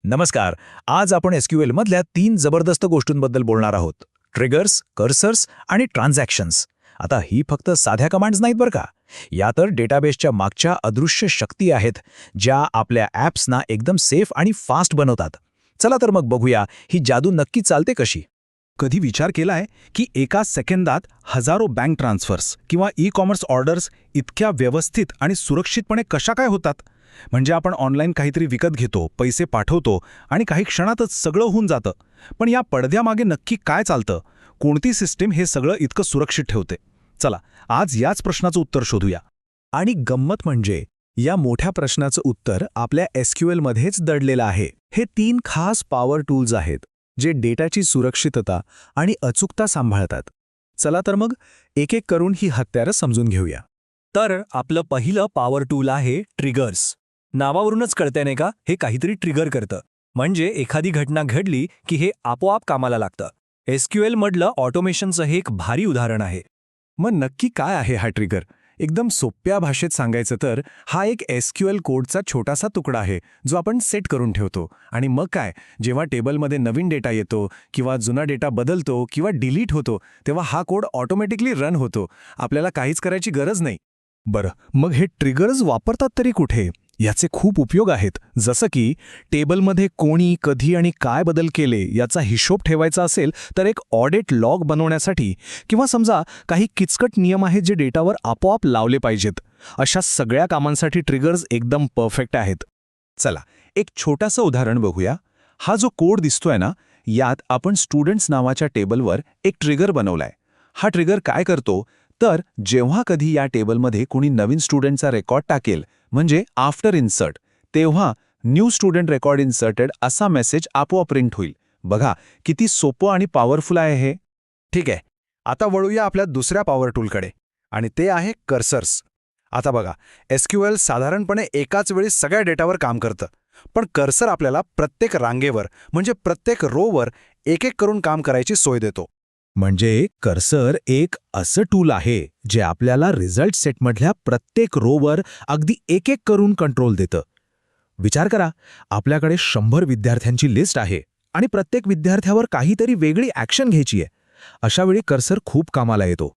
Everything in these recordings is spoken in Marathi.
नमस्कार. आज आपण एसक्यूएल मधल्या 3 जबरदस्त गोष्टींबद्दल बोलणार आहोत. ट्रिगर्स, कर्सर्स आणि ट्रान्झॅक्शन्स. आता ही फक्त साध्या कमांड्स नाहीत बरं का. या तर डेटाबेसच्या मागच्या अदृश्य शक्ती आहेत, ज्या आपल्या ॲप्सना एकदम सेफ आणि फास्ट बनवतात. चला तर मग बघूया ही जादू नक्की चालते कशी. कधी विचार केलाय की एका सेकंदात हजारो बँक ट्रान्सफर्स किंवा ई-कॉमर्स ऑर्डर्स इतक्या व्यवस्थित आणि सुरक्षितपणे कशा काय होतात? म्हणजे आपण ऑनलाईन काहीतरी विकत घेतो, पैसे पाठवतो आणि काही क्षणातच सगळं होऊन जातं. पण या पडद्यामागे नक्की काय चालतं? कोणती सिस्टीम हे सगळं इतकं सुरक्षित ठेवते? चला, आज याच प्रश्नाचं उत्तर शोधूया. आणि गंमत म्हणजे या मोठ्या प्रश्नाचं उत्तर आपल्या एसक्यूएलमध्येच दडलेलं आहे. हे 3 खास पॉवर टूल्स आहेत जे डेटाची सुरक्षितता आणि अचूकता सांभाळतात. चला तर मग एक एक करून ही हत्यारं समजून घेऊया. तर आपलं पहिलं पॉवर टूल आहे ट्रिगर्स. नावावरूनच कळतंय नाही का, हे काहीतरी ट्रिगर करतं. म्हणजे एखादी घटना घडली की हे आपोआप कामाला लागतं. एसक्यूएल मधलं ऑटोमेशनचं हे एक भारी उदाहरण आहे. मग नक्की काय आहे हा ट्रिगर? एकदम सोप्या भाषेत सांगायचं तर हा एक एसक्यूएल कोडचा छोटासा तुकडा आहे जो आपण सेट करून ठेवतो. आणि मग काय, जेव्हा टेबलमध्ये नवीन डेटा येतो किंवा जुना डेटा बदलतो किंवा डिलीट होतो, तेव्हा हा कोड ऑटोमॅटिकली रन होतो. आपल्याला काहीच करायची गरज नाही. बरं, मग हे ट्रिगर्स वापरतात तरी कुठे? याचे खूप उपयोग आहेत. जसं की टेबलमध्ये कोणी, कधी आणि काय बदल केले याचा हिशोब ठेवायचा असेल तर एक ऑडिट लॉग बनवण्यासाठी, किंवा समजा काही किचकट नियम आहेत जे डेटावर आपोआप लावले पाहिजेत. अशा सगळ्या कामांसाठी ट्रिगर्स एकदम परफेक्ट आहेत. चला, एक छोटंसं उदाहरण बघूया. हा जो कोड दिसतोय ना, यात आपण स्टुडंट्स नावाच्या टेबलवर एक ट्रिगर बनवलाय. हा ट्रिगर काय करतो तर जेव्हा कधी या टेबलमध्ये कोणी नवीन स्टुडंटचा रेकॉर्ड टाकेल, म्हणजे आफ्टर इन्सर्ट, तेव्हा न्यू स्टुडंट रेकॉर्ड इन्सर्टेड असा मेसेज आपोआप प्रिंट होईल. बघा किती सोपं आणि पॉवरफुल आहे हे. ठीक आहे, आता वळूया आपल्या दुसऱ्या पॉवर टूलकडे, आणि ते आहे कर्सर्स. आता बघा, एसक्यूएल साधारणपणे एकाच वेळी सगळ्या डेटावर काम करतं. पण कर्सर आपल्याला प्रत्येक रांगेवर, म्हणजे प्रत्येक रोवर एक एक करून काम करायची सोय देतो. म्हणजे कर्सर एक असं टूल आहे जे आपल्याला रिझल्ट सेटमधल्या प्रत्येक रोवर अगदी एक एक करून कंट्रोल देतं. विचार करा, आपल्याकडे 100 विद्यार्थ्यांची लिस्ट आहे आणि प्रत्येक विद्यार्थ्यावर काहीतरी वेगळी ॲक्शन घ्यायची आहे. अशावेळी कर्सर खूप कामाला येतो.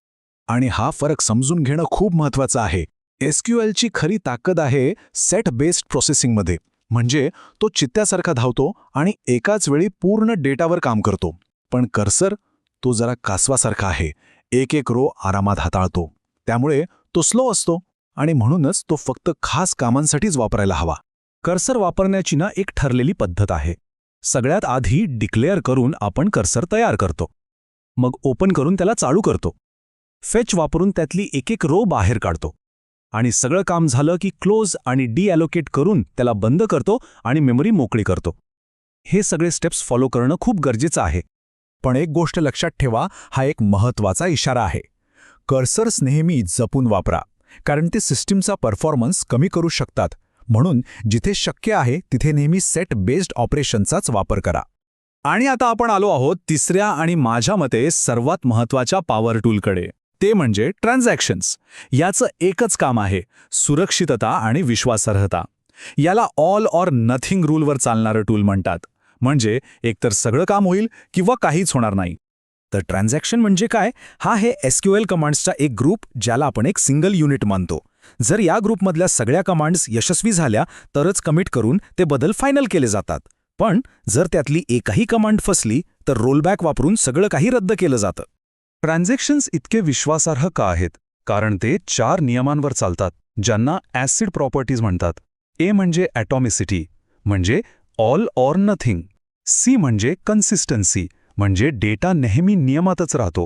आणि हा फरक समजून घेणं खूप महत्त्वाचं आहे. एसक्यूएलची खरी ताकद आहे सेट बेस्ड प्रोसेसिंगमध्ये. म्हणजे तो चित्त्यासारखा धावतो आणि एकाच वेळी पूर्ण डेटावर काम करतो. पण कर्सर तो जरा कासवासारखा आहे, एक एक रो आरामात हाताळतो. त्यामुळे तो स्लो असतो आणि म्हणूनच तो फक्त खास कामांसाठीच वापरायला हवा. कर्सर वापरण्याची ना एक ठरलेली पद्धत आहे. सगळ्यात आधी डिक्लेअर करून आपण कर्सर तयार करतो. मग ओपन करून त्याला चालू करतो. फेच वापरून त्यातली एक एक रो बाहेर काढतो. आणि सगळं काम झालं की क्लोज आणि डिॲलोकेट करून त्याला बंद करतो आणि मेमरी मोकळी करतो. हे सगळे स्टेप्स फॉलो करणं खूप गरजेचं आहे. पण एक गोष्ट लक्षात ठेवा, हा एक महत्त्वाचा इशारा आहे. कर्सर्स नेहमी जपून वापरा, कारण ते सिस्टीमचा परफॉर्मन्स कमी करू शकतात. म्हणून जिथे शक्य आहे तिथे नेहमी सेट बेस्ड ऑपरेशनचाच वापर करा. आणि आता आपण आलो आहोत तिसऱ्या आणि माझ्या मते सर्वात महत्त्वाच्या पॉवर टूलकडे. ते म्हणजे ट्रान्झॅक्शन्स. याचं एकच काम आहे, सुरक्षितता आणि विश्वासार्हता. याला ऑल ऑर नथिंग रूलवर चालणारं टूल म्हणतात. म्हणजे एकतर सगळं काम होईल किंवा काहीच होणार नाही. तर ट्रान्झॅक्शन म्हणजे काय? हा हे एसक्यूएल कमांड्सचा एक ग्रुप, ज्याला आपण एक सिंगल युनिट मानतो. जर या ग्रुपमधल्या सगळ्या कमांड्स यशस्वी झाल्या तरच कमिट करून ते बदल फायनल केले जातात. पण जर त्यातली एकही कमांड फसली तर रोलबॅक वापरून सगळं काही रद्द केलं जातं. ट्रान्झॅक्शन्स इतके विश्वासार्ह का आहेत? कारण ते 4 नियमांवर चालतात, ज्यांना ॲसिड प्रॉपर्टीज म्हणतात. ए म्हणजे ॲटॉमिसिटी, म्हणजे ऑल ऑर नथिंग. सी म्हणजे कन्सिस्टन्सी, म्हणजे डेटा नेहमी नियमातच राहतो.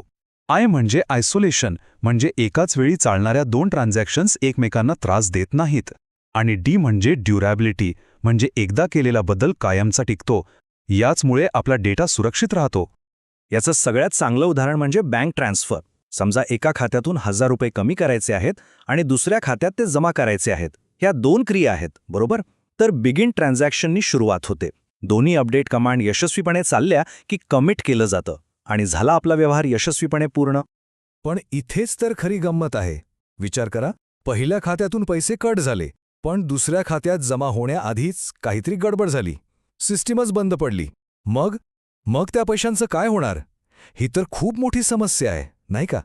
आय म्हणजे आयसोलेशन, म्हणजे एकाच वेळी चालणाऱ्या 2 ट्रान्झॅक्शन्स एकमेकांना त्रास देत नाहीत. आणि डी म्हणजे ड्युरॅबिलिटी, म्हणजे एकदा केलेला बदल कायमचा टिकतो. याचमुळे आपला डेटा सुरक्षित राहतो. याचं सगळ्यात चांगलं उदाहरण म्हणजे बँक ट्रान्सफर. समजा एका खात्यातून ₹1000 कमी करायचे आहेत आणि दुसऱ्या खात्यात ते जमा करायचे आहेत. ह्या 2 क्रिया आहेत, बरोबर? तर बिगिन ट्रान्झॅक्शननी सुरुवात होते. दोन्ही अपडेट कमांड यशस्वीपणे चालल्या की कमिट केलं जातं आणि झाला आपला व्यवहार यशस्वीपणे पूर्ण. पण इथेच तर खरी गंमत आहे. विचार करा, पहिल्या खात्यातून पैसे कट झाले, पण दुसऱ्या खात्यात जमा होण्याआधीच काहीतरी गडबड झाली. सिस्टीमच बंद पडली. मग त्या पैशांचं काय होणार? ही तर खूप मोठी समस्या आहे, नाही का?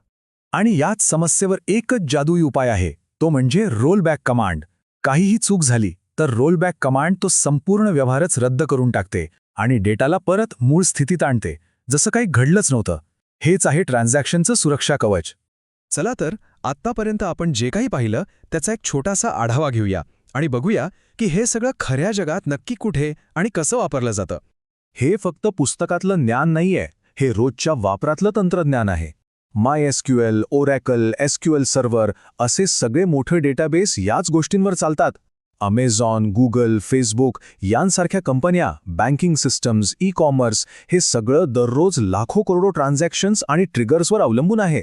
आणि याच समस्येवर एकच जादुई उपाय आहे, तो म्हणजे रोलबॅक कमांड. काहीही चूक झाली तर रोलबॅक कमांड तो संपूर्ण व्यवहारच रद्द करून टाकते आणि डेटाला परत मूळ स्थितीत आणते, जसं काही घडलंच नव्हतं. हेच आहे ट्रान्झॅक्शनचं सुरक्षा कवच. चला तर आत्तापर्यंत आपण जे काही पाहिलं त्याचा एक छोटासा आढावा घेऊया आणि बघूया की हे सगळं खऱ्या जगात नक्की कुठे आणि कसं वापरलं जातं. हे फक्त पुस्तकातलं ज्ञान नाहीये, हे रोजच्या वापरातलं तंत्रज्ञान आहे. MySQL, Oracle, SQL सर्व्हर असे सगळे मोठे डेटाबेस याच गोष्टींवर चालतात. Amazon, Google, Facebook यांसारख्या कंपन्या, बँकिंग सिस्टम्स, ई-कॉमर्स हे सगळं दररोज लाखो करोडो ट्रान्झॅक्शन्स आणि ट्रिगर्सवर अवलंबून आहे.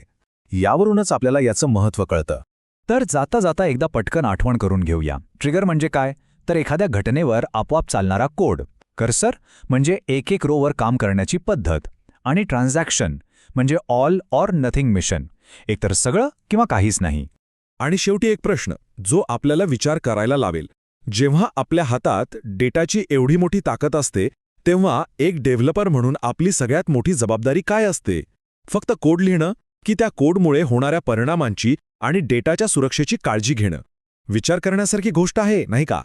यावरूनच आपल्याला याचं महत्त्व कळतं. तर जाता जाता एकदा पटकन आठवण करून घेऊया. ट्रिगर म्हणजे काय? तर एखाद्या घटनेवर आपोआप चालणारा कोड. कर्सर म्हणजे एक रोवर काम करण्याची पद्धत. आणि ट्रान्झॅक्शन म्हणजे ऑल ऑर नथिंग मिशन, एकतर सगळं किंवा काहीच नाही. आणि शेवटी एक प्रश्न जो आपल्याला विचार करायला लावेल. जेव्हा आपल्या हातात डेटाची एवढी मोठी ताकद असते तेव्हा एक डेव्हलपर म्हणून आपली सगळ्यात मोठी जबाबदारी काय असते? फक्त कोड लिहिणं की त्या कोडमुळे होणाऱ्या परिणामांची आणि डेटाच्या सुरक्षेची काळजी घेणं? विचार करण्यासारखी गोष्ट आहे, नाही का?